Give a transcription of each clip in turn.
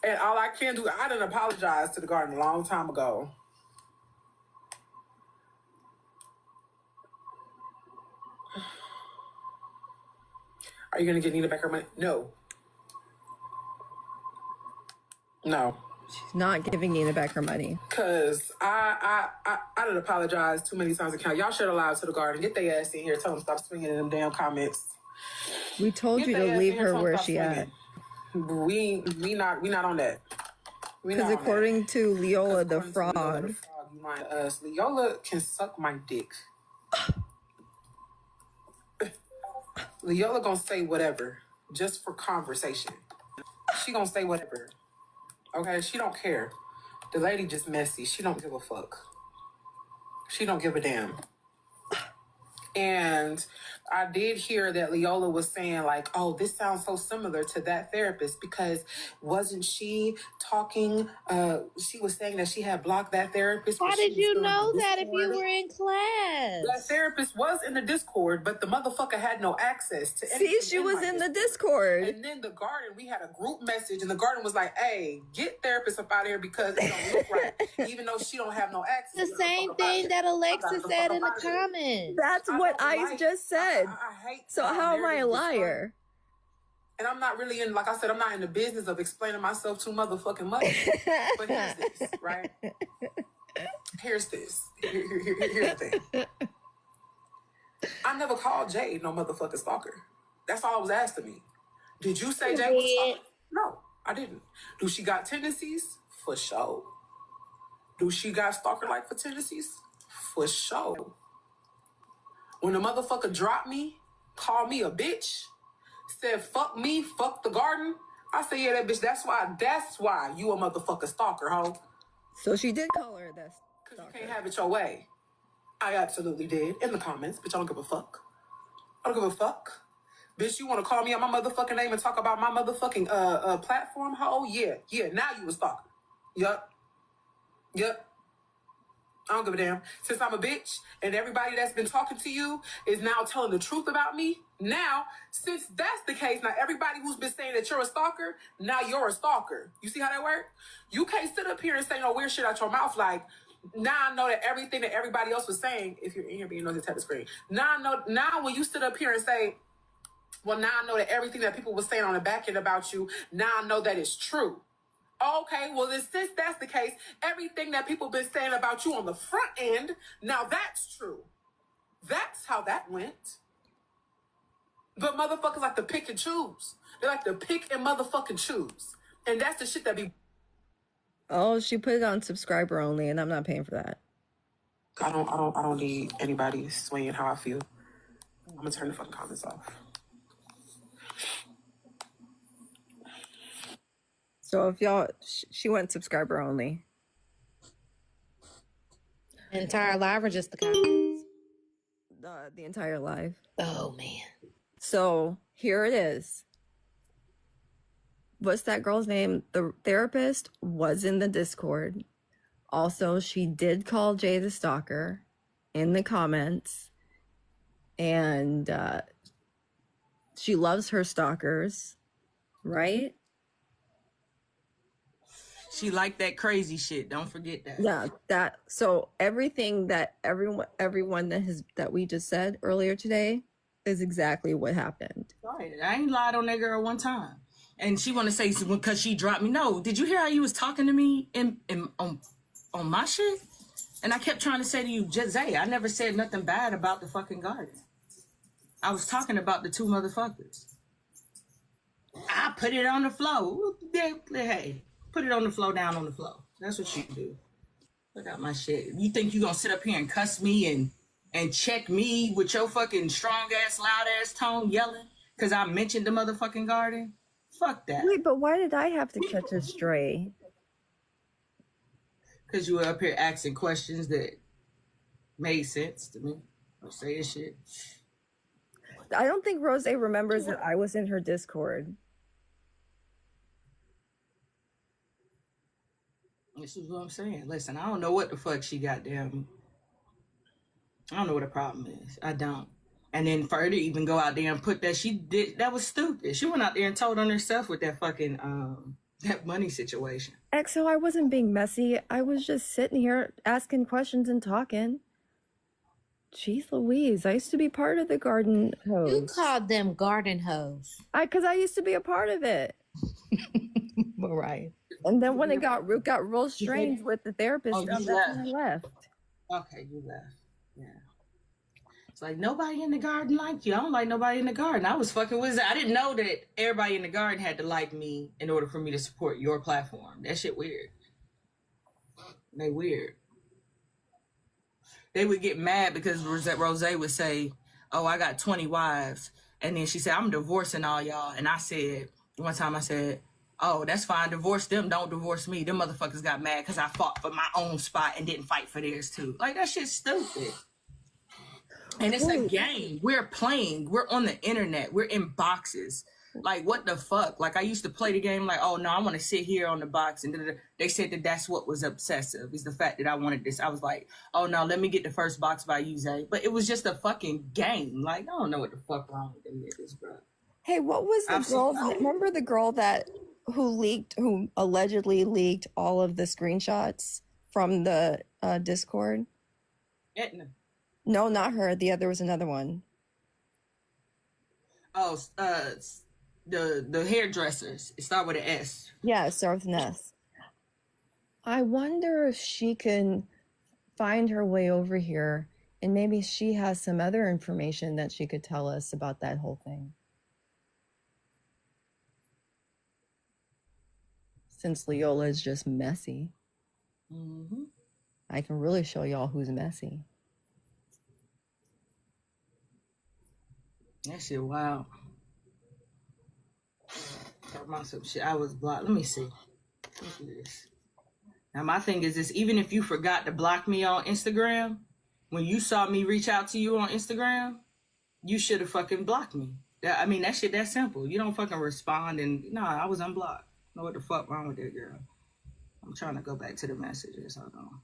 And all I can do, I didn't apologize to the garden a long time ago. Are you going to get Nina back her money? No. No. She's not giving Nina back her money. Because I didn't apologize too many times. Y'all should allow to the garden. Get their ass in here. Tell them stop swinging in them damn comments. We told you to leave her where she at. We not on that. Because according to Leola the frog, you mind us. Leola can suck my dick. Leola gonna say whatever just for conversation. She gonna say whatever. Okay, she don't care. The lady just messy. She don't give a fuck. She don't give a damn. And I did hear that Leola was saying like, oh, this sounds so similar to that therapist because wasn't she talking, she was saying that she had blocked that therapist. How did you know that if you were in class? That therapist was in the Discord, but the motherfucker had no access to anything. See, she was in the Discord. And then the garden, we had a group message and the garden was like, hey, get therapist up out of here because it don't look right, even though she don't have no access. The same thing that Alexa said in the comments. That's what I just said. I hate so how am I a liar? And I'm not really in, like I said, I'm not in the business of explaining myself too motherfucking much. But here's this, right? Here's this. Here's the thing. I never called Jade no motherfucking stalker. That's all I was asked of me. Did you say Jade was a stalker? No, I didn't. Do she got tendencies? For sure. Do she got stalker-like for tendencies? For sure. When the motherfucker dropped me, called me a bitch, said fuck me, fuck the garden, I said, yeah, that bitch, that's why you a motherfucker stalker, ho. So she did call her that stalker. Because you can't have it your way. I absolutely did. In the comments, bitch, I don't give a fuck. I don't give a fuck. Bitch, you want to call me out my motherfucking name and talk about my motherfucking platform, ho? Yeah, now you a stalker. Yup. I don't give a damn. Since I'm a bitch and everybody that's been talking to you is now telling the truth about me, now, since that's the case, now everybody who's been saying that you're a stalker, now you're a stalker. You see how that works? You can't sit up here and say no weird shit out your mouth like, now I know that everything that everybody else was saying, if you're in here, but you know the type of screen. Now when you sit up here and say, well, now I know that everything that people were saying on the back end about you, now I know that it's true. Okay, well, since that's the case, everything that people been saying about you on the front end, now that's true. That's how that went. But motherfuckers like to pick and choose. They like to pick and motherfucking choose. And that's the shit that be... Oh, she put it on subscriber only, and I'm not paying for that. I don't need anybody swaying how I feel. I'm gonna turn the fucking comments off. So if y'all, she went subscriber only. Entire live or just the comments? The entire live. Oh, man. So here it is. What's that girl's name? The therapist was in the Discord. Also, she did call Jay the stalker in the comments. And she loves her stalkers, right? She liked that crazy shit. Don't forget that. Yeah, so everything that everyone that we just said earlier today is exactly what happened. Right. I ain't lied on that girl one time. And she want to say because she dropped me. No, did you hear how you was talking to me on my shit? And I kept trying to say to you, Rozay, I never said nothing bad about the fucking garden. I was talking about the two motherfuckers. I put it on the floor. Hey, put it on the floor, down on the floor. That's what you do. Look at my shit. You think you gonna sit up here and cuss me and check me with your fucking strong ass, loud ass tone yelling because I mentioned the motherfucking garden? Fuck that. Wait, but why did I have to catch a stray? Because you were up here asking questions that made sense to me. I'm saying shit. I don't think Rozay remembers that I was in her Discord. This is what I'm saying. Listen, I don't know what the fuck she got damn. I don't know what the problem is. I don't. And then for her to even go out there and put that, she did, that was stupid. She went out there and told on herself with that fucking That money situation. XO, I wasn't being messy. I was just sitting here asking questions and talking. Jeez Louise, I used to be part of the garden hose. You called them garden hose. Because I used to be a part of it. Right. And then when it got real strange with the therapist, that's when I left. Okay, you left. Yeah. It's like, nobody in the garden like you. I don't like nobody in the garden. I was fucking with it. I didn't know that everybody in the garden had to like me in order for me to support your platform. That shit weird. They weird. They would get mad because Rozay would say, oh, I got 20 wives. And then she said, I'm divorcing all y'all. And I said, one time I said, oh, that's fine. Divorce them. Don't divorce me. Them motherfuckers got mad because I fought for my own spot and didn't fight for theirs too. Like, that shit's stupid. And it's a game. We're playing. We're on the internet. We're in boxes. Like, what the fuck? Like, I used to play the game like, oh, no, I want to sit here on the box. And they said that that's what was obsessive, is the fact that I wanted this. I was like, oh, no, let me get the first box by you, Zay. But it was just a fucking game. Like, I don't know what the fuck wrong with them niggas, bro. Hey, what was the girl? Remember the girl who allegedly leaked all of the screenshots from the Discord? Etna. No, not her. There was another one. Oh, the hairdressers. It started with an S. Yeah, it starts with an S. I wonder if she can find her way over here, and maybe she has some other information that she could tell us about that whole thing. Since Leola is just messy, I can really show y'all who's messy. That shit wild. Talk about some shit. I was blocked. Let me see. Look at this. Now my thing is this: even if you forgot to block me on Instagram, when you saw me reach out to you on Instagram, you should have fucking blocked me. I mean, that shit that simple. You don't fucking respond and I was unblocked. Know what the fuck wrong with that girl? I'm trying to go back to the messages. Hold on.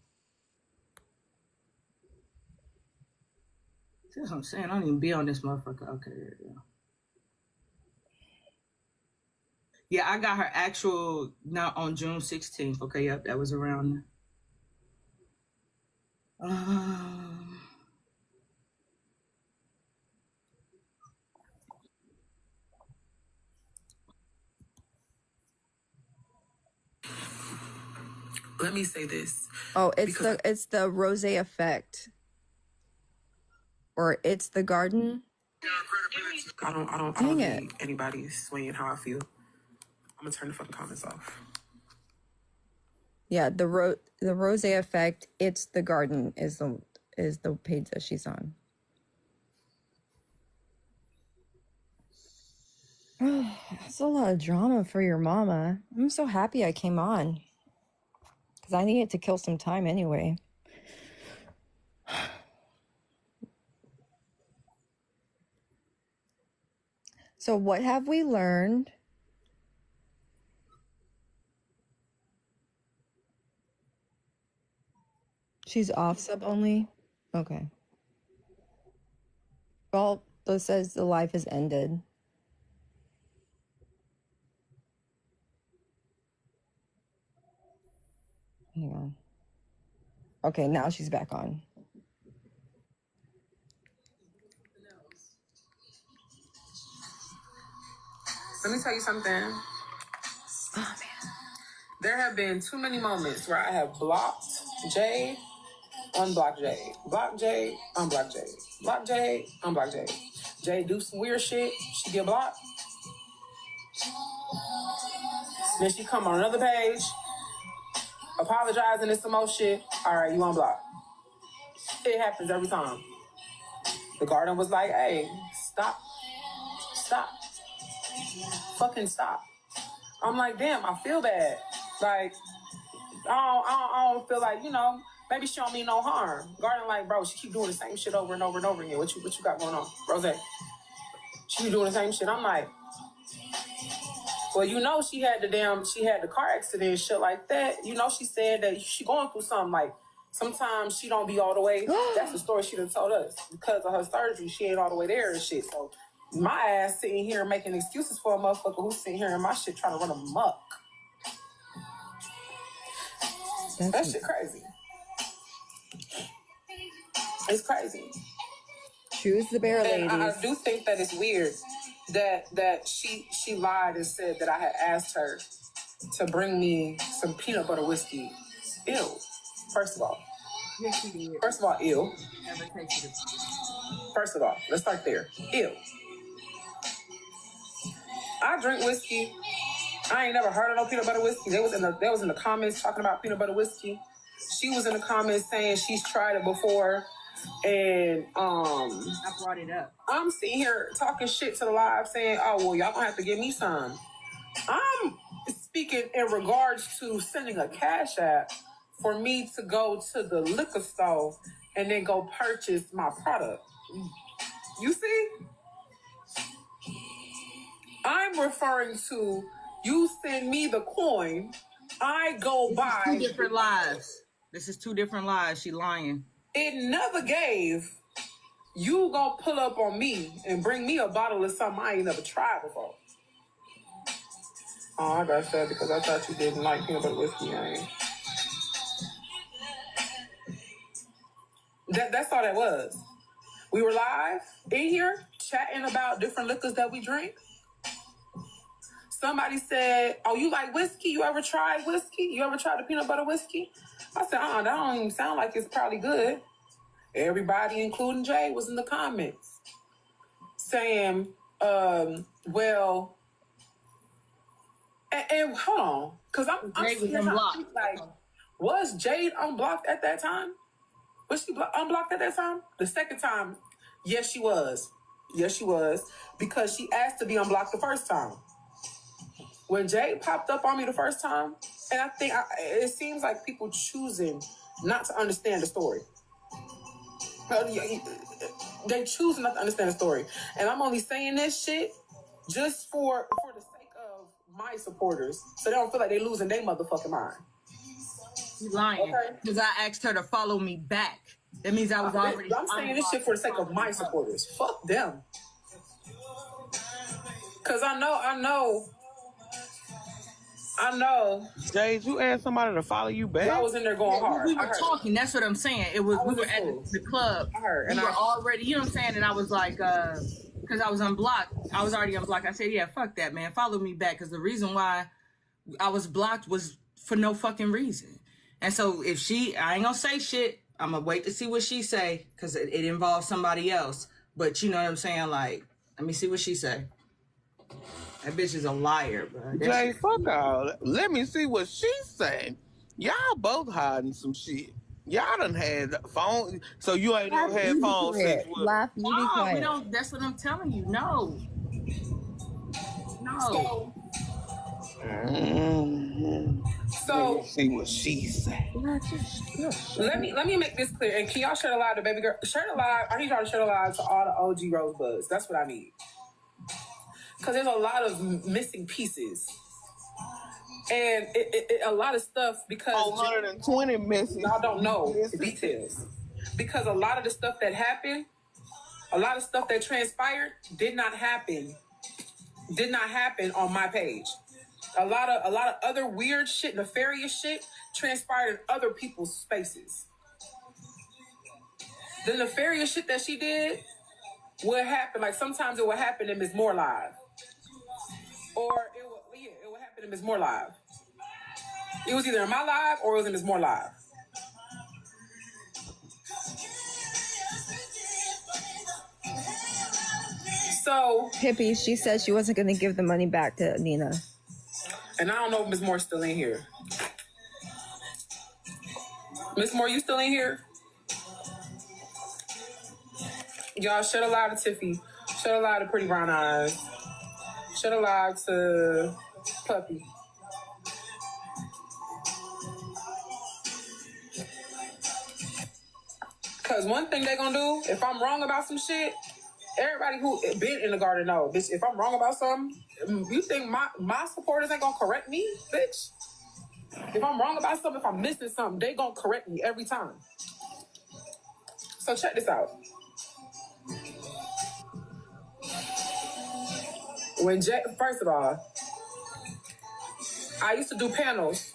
That's what I'm saying. I don't even be on this motherfucker. Okay, there you go. Yeah, I got her actual not on June 16th. Okay, yep, that was around. Let me say this. Oh, it's the Rozay effect. Or it's the garden. I don't need anybody swaying how I feel. I'm gonna turn the fucking comments off. Yeah, the Rozay effect. It's the garden is the page that she's on. Oh, that's a lot of drama for your mama. I'm so happy I came on because I needed to kill some time anyway. So what have we learned? She's off sub only? Okay. Well, it says the life has ended. Hang on. Okay, now she's back on. Let me tell you something. Oh, man. There have been too many moments where I have blocked Jay, unblocked Jay, blocked Jay, unblocked Jay, blocked Jay, unblocked Jay. Jay do some weird shit, she get blocked. Then she come on another page, apologizing and some more shit. All right, you unblocked. It happens every time. The garden was like, hey, stop. Fucking stop. I'm like, damn, I feel bad. Like, I don't feel like, maybe she don't mean no harm. Garden like, bro, she keep doing the same shit over and over and over again. What you got going on? Rozay? She keep doing the same shit. I'm like, well, she had the car accident and shit like that. She said that she going through something like, sometimes she don't be all the way. That's the story she done told us. Because of her surgery, she ain't all the way there and shit. So my ass sitting here making excuses for a motherfucker who's sitting here in my shit trying to run amok. That shit crazy. It's crazy. Choose the bear, ladies. And I do think that it's weird that she lied and said that I had asked her to bring me some peanut butter whiskey. Ew. First of all. Yes, she did. First of all, ew. Never tasted it. First of all, let's start there. Ew. I drink whiskey. I ain't never heard of no peanut butter whiskey. They was in the comments talking about peanut butter whiskey. She was in the comments saying she's tried it before. And I brought it up. I'm sitting here talking shit to the live saying, oh, well, y'all gonna have to give me some. I'm speaking in regards to sending a cash app for me to go to the liquor store and then go purchase my product. You see? I'm referring to you send me the coin, I go buy. Two different lives. This is 2 different lives. She lying. It never gave. You gonna pull up on me and bring me a bottle of something I ain't never tried before. Oh, I got sad because I thought you didn't like peanut butter whiskey. That's all that was. We were live in here chatting about different liquors that we drink. Somebody said, oh, you like whiskey? You ever tried whiskey? You ever tried the peanut butter whiskey? I said, that don't even sound like it's probably good. Everybody, including Jay, was in the comments saying, well, and hold on, because I'm Jade was unblocked. Like, was Jade unblocked at that time? Was she unblocked at that time? The second time, yes, she was. Yes, she was. Because she asked to be unblocked the first time. When Jade popped up on me the first time, and I think it seems like people choosing not to understand the story. They choose not to understand the story. And I'm only saying this shit just for the sake of my supporters, so they don't feel like they losing their motherfucking mind. She's lying. Because I asked her to follow me back. That means I was already... I'm saying this shit for the sake of my supporters. Fuck them. Because I know. Jade, you asked somebody to follow you back? I was in there going hard. We were talking. That's what I'm saying. It was we were at the club. I heard. And we were already, you know what I'm saying? And I was like, because I was unblocked. I was already unblocked. I said, yeah, fuck that, man. Follow me back. Because the reason why I was blocked was for no fucking reason. And so if I ain't gonna say shit. I'm gonna wait to see what she say. Because it involves somebody else. But you know what I'm saying? Like, let me see what she say. That bitch is a liar, bro. Jay, fuck all. Let me see what she say. Y'all both hiding some shit. Y'all done had phone, so you ain't never had phone sex with Laugh, you be No, quiet. we don't. That's what I'm telling you. No. So let me see what she say. let me make this clear. And can y'all share the live to baby girl? Share the live. I need y'all to share the live to all the OG Rosebuds. That's what I need. Because there's a lot of missing pieces. And a lot of stuff because... 120 missing. Y'all don't know the details. Because a lot of the stuff that happened, a lot of stuff that transpired did not happen on my page. A lot of other weird shit, nefarious shit transpired in other people's spaces. The nefarious shit that she did would happen. Like sometimes it would happen in Ms. Moore Live. Or it would happen in Ms. Moore Live. It was either in my live or it was in Ms. Moore Live. So Hippie, she said she wasn't going to give the money back to Nina. And I don't know if Ms. Moore's still in here. Ms. Moore, you still in here? Y'all, share the live to Tiffy. Share the live to Pretty Brown Eyes. Share the live to Puppy. Because one thing they gonna do, if I'm wrong about some shit, everybody who been in the garden know, bitch, if I'm wrong about something, you think my supporters ain't gonna correct me, bitch? If I'm wrong about something, if I'm missing something, they gonna correct me every time. So check this out. First of all, I used to do panels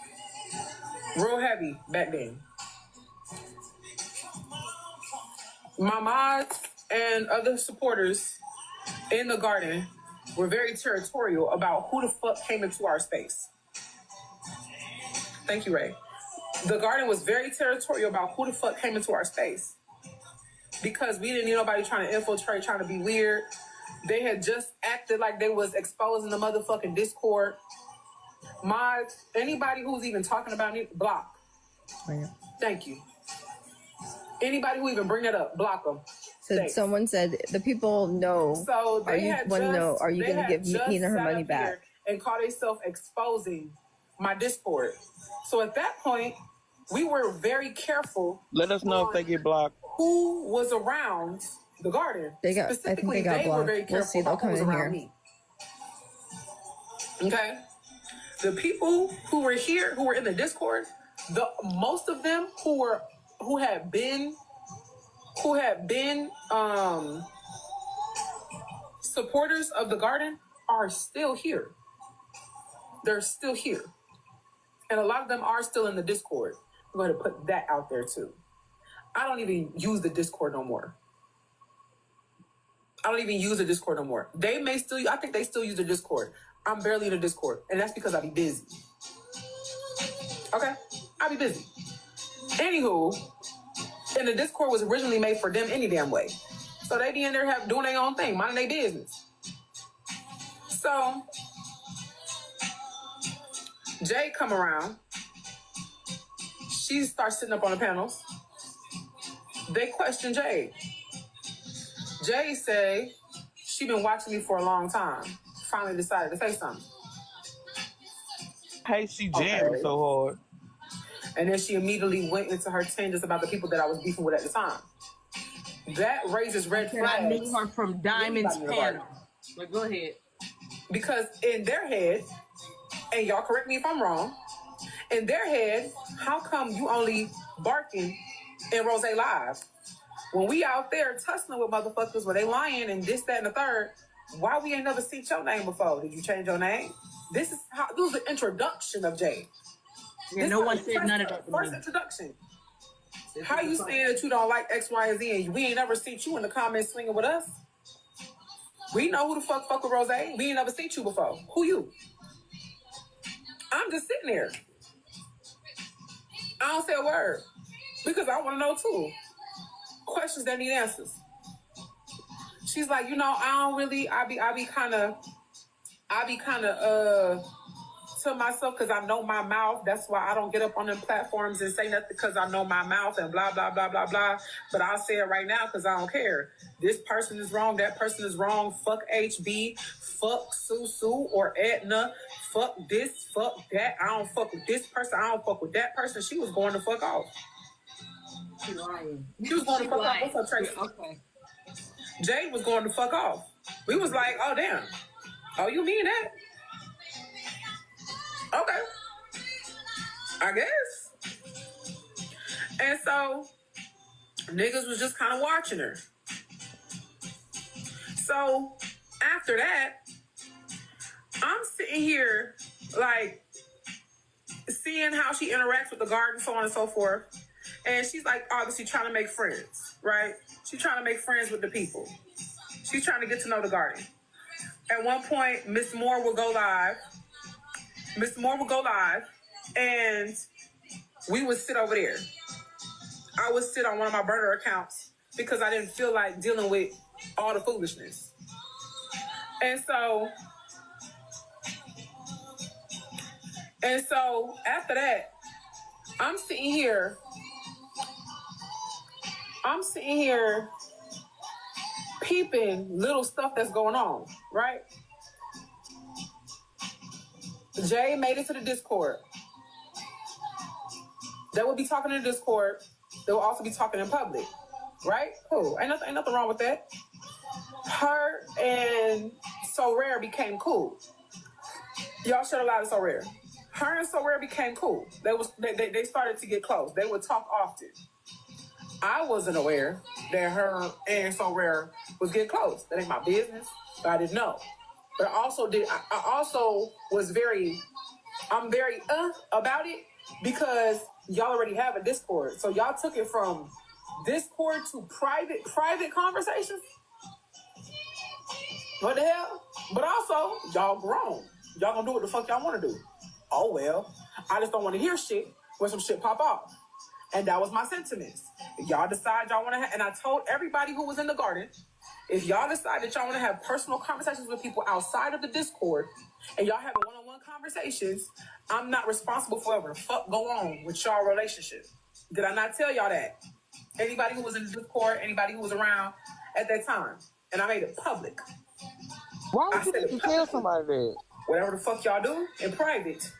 real heavy back then. My mods and other supporters in the garden were very territorial about who the fuck came into our space. Thank you, Ray. The garden was very territorial about who the fuck came into our space. Because we didn't need nobody trying to infiltrate, trying to be weird. They had just acted like they was exposing the motherfucking Discord. Mods, anybody who's even talking about me, block. Oh, yeah. Thank you. Anybody who even bring that up, block them. So Thanks. someone said the people know. So they had just, are you going to give Nina her money back? And call themselves exposing my Discord. So at that point, we were very careful. Let us know if they get blocked. Who was around the garden? I think they got blocked. Were very careful. We'll see. They'll come in here. Me. Okay. The people who were here, who were in the Discord, most of them who had been supporters of the garden are still here. They're still here. And a lot of them are still in the Discord. I'm going to put that out there too. I don't even use the Discord no more. They may still, I think they still use the Discord. I'm barely in the Discord. And that's because I be busy. Okay? I be busy. Anywho, and the Discord was originally made for them any damn way. So they be in there doing their own thing, minding their business. So, Jay come around. She starts sitting up on the panels. They question Jay. Jay say she been watching me for a long time. Finally decided to say something. Hey, she jammed so hard. And then she immediately went into her tangents about the people that I was beefing with at the time. That raises red flags. I knew her from Diamond's panel. But go ahead. Because in their head, and y'all correct me if I'm wrong, in their head, how come you only barking in Rozay Live? When we out there tussling with motherfuckers where they lying and this, that, and the third, why we ain't never seen your name before? Did you change your name? This was the introduction of Jay. Yeah, no one said none of that. First introduction. How you saying that you don't like X, Y, and Z and we ain't never seen you in the comments swinging with us? We know who the fuck with Rozay. We ain't never seen you before. Who you? I'm just sitting there. I don't say a word because I want to know too. Questions that need answers. She's like, I be kind of to myself because I know my mouth. That's why I don't get up on them platforms and say nothing because I know my mouth and blah, blah, blah, blah, blah. But I'll say it right now because I don't care. This person is wrong. That person is wrong. Fuck HB. Fuck Susu or Edna. Fuck this. Fuck that. I don't fuck with this person. I don't fuck with that person. She was going to fuck off. She lying. She was going to fuck off. What's up, Tracy? Okay. Jade was going to fuck off. We was like, oh, damn. Oh, you mean that? Okay. I guess. And so, niggas was just kind of watching her. So, after that, I'm sitting here, like, seeing how she interacts with the garden, so on and so forth. And she's, like, obviously trying to make friends, right? She's trying to make friends with the people. She's trying to get to know the garden. At one point, Miss Moore will go live. And we would sit over there. I would sit on one of my burner accounts because I didn't feel like dealing with all the foolishness. And so after that, I'm sitting here peeping little stuff that's going on, right? Jay made it to the Discord. They will be talking in the Discord. They will also be talking in public, right? Cool. Ain't nothing wrong with that. Her and So Rare became cool. Y'all should allow it So Rare. Her and So Rare became cool. They started to get close. They would talk often. I wasn't aware that her and So Rare was getting close. That ain't my business, but I didn't know. But I also was very I'm very about it because y'all already have a Discord. So y'all took it from Discord to private conversations. What the hell? But also, y'all grown. Y'all gonna do what the fuck y'all want to do. Oh well. I just don't want to hear shit when some shit pop off. And that was my sentiments. If y'all decide y'all want to have, and I told everybody who was in the garden, if y'all decide that y'all want to have personal conversations with people outside of the Discord, and y'all having one-on-one conversations, I'm not responsible for whatever the fuck go on with y'all relationship. Did I not tell y'all that? Anybody who was in the Discord, anybody who was around at that time, and I made it public. Why would you need to tell somebody that? Whatever the fuck y'all do in private,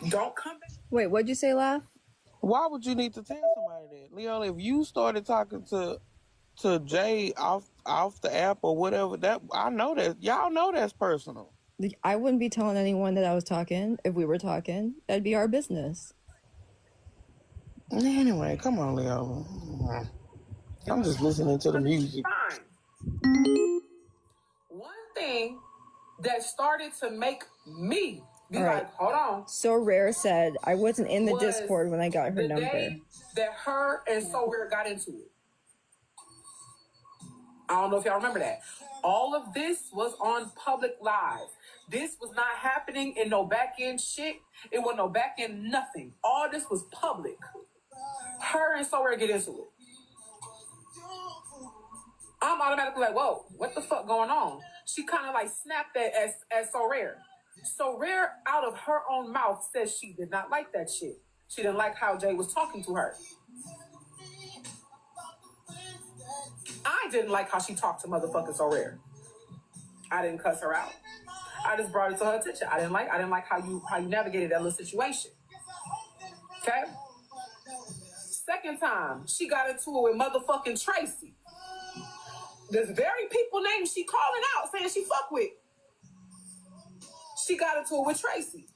don't come back. Wait, what'd you say, Laugh? Why would you need to tell somebody that? Leon, if you started talking to Jay off the app or whatever, that I know that y'all know that's personal. I wouldn't be telling anyone that I was talking if we were talking. That'd be our business. Anyway, come on, Leon. I'm just listening to the music. Fine. One thing that started to make me be like, hold on. So Rare said, I wasn't in the was Discord when I got her the number. day that her and So Rare got into it. I don't know if y'all remember that. All of this was on public live. This was not happening in no back end shit. It was no back end nothing. All this was public. Her and So Rare get into it. I'm automatically like, whoa, what the fuck going on? She kind of like snapped that as So Rare. So Rare, out of her own mouth, says she did not like that shit. She didn't like how Jay was talking to her. I didn't like how she talked to motherfucking So Rare. I didn't cuss her out. I just brought it to her attention. I didn't like how you navigated that little situation. Okay? Second time, she got into it with motherfucking Tracy. This very people name she calling out saying she fuck with. She got into it with Tracy.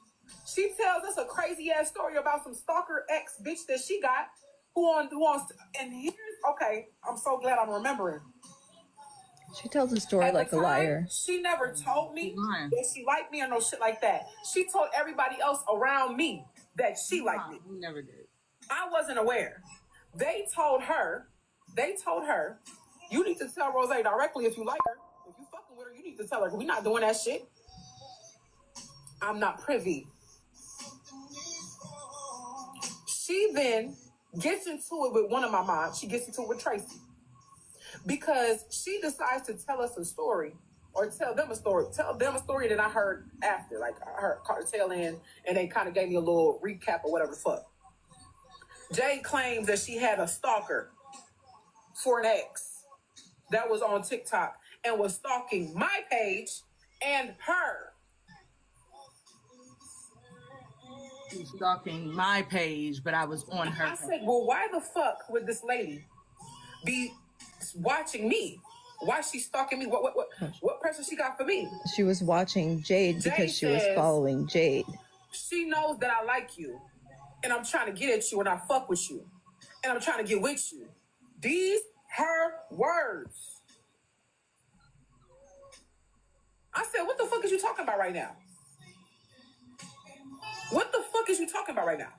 She tells us a crazy ass story about some stalker ex bitch that she got who wants and here's okay, I'm so glad I'm remembering. She tells a story At like the a time, liar. She never told me that she liked me or no shit like that. She told everybody else around me that she liked me. You never did. I wasn't aware. They told her, you need to tell Rozay directly if you like her. If you fucking with her, you need to tell her. We're not doing that shit. I'm not privy. She then gets into it with one of my moms. She gets into it with Tracy. Because she decides to tell us a story or tell them a story that I heard after. Like I heard caught the tail end and they kind of gave me a little recap or whatever the fuck. Jay claims that she had a stalker for an ex that was on TikTok and was stalking my page and her. She's stalking my page, but I was on her. I said, well, why the fuck would this lady be watching me? Why is she stalking me? What pressure she got for me? She was watching Jade because she was following Jade. She knows that I like you, and I'm trying to get at you, and I fuck with you, and I'm trying to get with you. These her words. I said, what the fuck is you talking about right now? What the fuck is you talking about right now?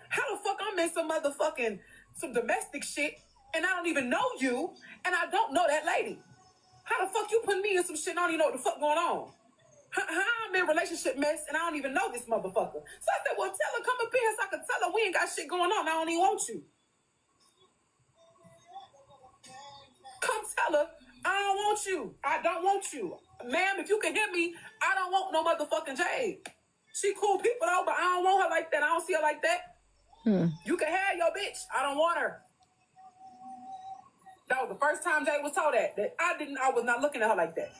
How the fuck I'm in some domestic shit and I don't even know you and I don't know that lady? How the fuck you putting me in some shit and I don't even know what the fuck going on? How I'm in relationship mess and I don't even know this motherfucker? So I said, well, tell her come up here so I can tell her we ain't got shit going on. I don't even want you. Come tell her I don't want you. I don't want you. Ma'am, if you can hear me, I don't want no motherfucking Jade. She cool people though, but I don't want her like that. I don't see her like that. You can have your bitch. I don't want her. That was the first time Jay was told that I was not looking at her like that.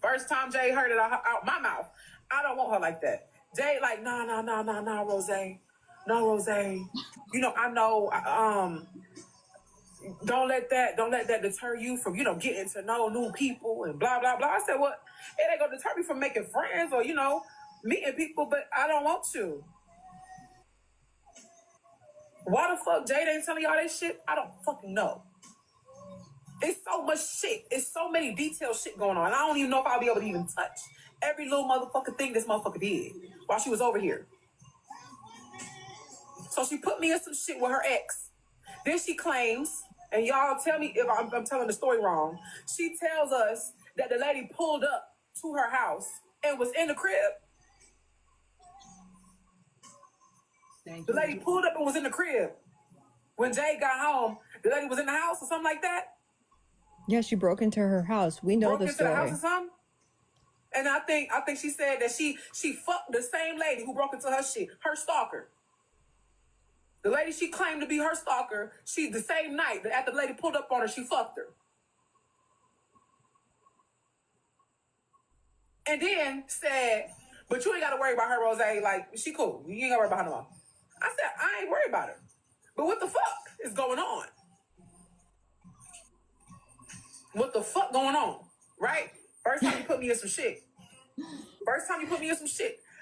First time Jay heard it out my mouth. I don't want her like that. Jay like, nah, Rozay. No, Rozay. You know, I know, don't let that deter you from, getting to know new people and blah, blah, blah. I said, well, it ain't gonna deter me from making friends or, meeting people, but I don't want to. Why the fuck Jade ain't telling y'all that shit? I don't fucking know. It's so much shit. It's so many detailed shit going on. I don't even know if I'll be able to even touch every little motherfucking thing this motherfucker did. while she was over here. So she put me in some shit with her ex. Then she claims, and y'all tell me if I'm telling the story wrong, she tells us that the lady pulled up to her house and was in the crib. The lady pulled up and was in the crib. When Jay got home, the lady was in the house or something like that. Yeah, she broke into her house. We know the story. Broke into the house or something. And I think she said that she fucked the same lady who broke into her shit, her stalker. The lady she claimed to be her stalker, she the same night that after the lady pulled up on her, she fucked her. And then said, but you ain't got to worry about her, Rozay. Like, she cool. You ain't got to worry about her no more. I said, I ain't worried about her. But what the fuck is going on? What the fuck going on? Right? First time you put me in some shit.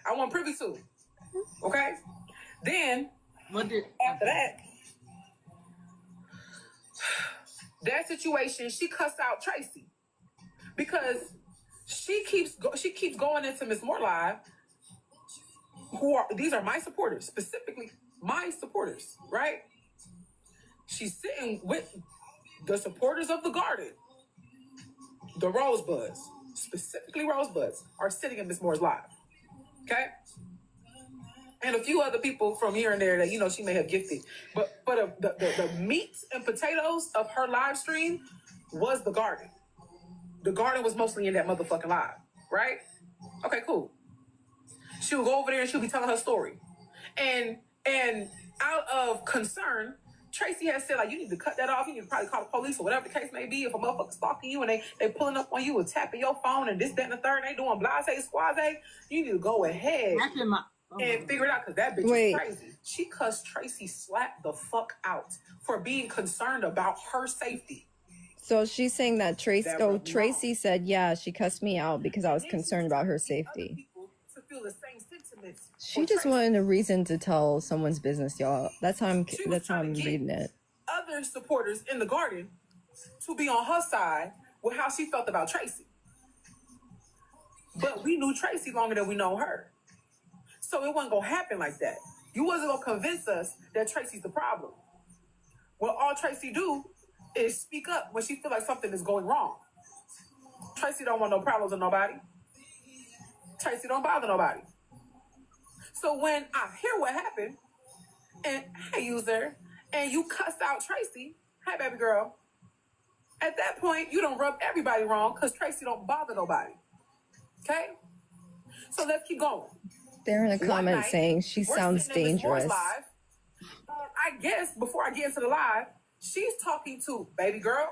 I wasn't privy to. Okay? Then, after that situation, she cussed out Tracy. Because she keeps going into Miss Moore Live. These are my supporters, specifically my supporters, right? She's sitting with the supporters of the garden. The Rosebuds, specifically Rosebuds, are sitting in Miss Moore's Live. Okay? And a few other people from here and there that, she may have gifted. But the meat and potatoes of her live stream was the garden. The garden was mostly in that motherfucking live, right? Okay, cool. She would go over there and she'll be telling her story. And out of concern, Tracy has said, like, you need to cut that off. You need to probably call the police or whatever the case may be. If a motherfucker stalking you and they pulling up on you and tapping your phone and this, that, and the third, and they doing blase, squaze, you need to go ahead and figure it out, because that bitch is crazy. She cussed Tracy slap the fuck out for being concerned about her safety. So she's saying that Tracy said, yeah, she cussed me out because I was concerned about her safety. To feel the same sentiments. She just wanted a reason to tell someone's business, y'all. That's how I'm reading it. Other supporters in the garden to be on her side with how she felt about Tracy. But we knew Tracy longer than we know her. So it wasn't going to happen like that. You wasn't going to convince us that Tracy's the problem. Well, all Tracy do is speak up when she feel like something is going wrong. Tracy don't want no problems with nobody. Tracy don't bother nobody. So when I hear what happened, and hey, user, and you cussed out Tracy, hey, baby girl, at that point, you don't rub everybody wrong because Tracy don't bother nobody. Okay? So let's keep going. They're in a comment saying she sounds dangerous. Live. I guess before I get into the live, she's talking to baby girl.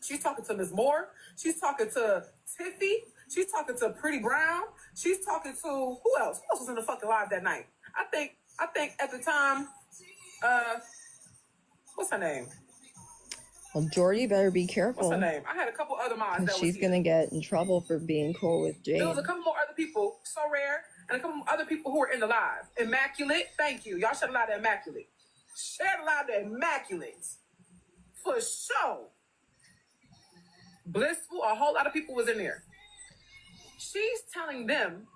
She's talking to Ms. Moore. She's talking to Tiffy. She's talking to Pretty Brown. She's talking to who else? Who else was in the fucking live that night? I think at the time, what's her name? Well, Jordy better be careful. What's her name? I had a couple other moms that she's gonna get in trouble for being cool with Jane. There was a couple more other people, So Rare, and a couple other people who were in the live. Immaculate, thank you. Y'all should allow the Immaculate. Should allow the Immaculate. For sure. Blissful, a whole lot of people was in there. She's telling them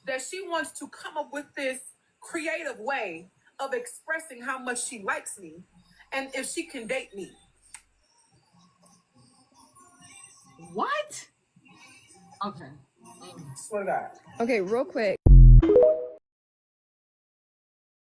that she wants to come up with this creative way of expressing how much she likes me and if she can date me. What? Okay. Swear to God. Okay, real quick.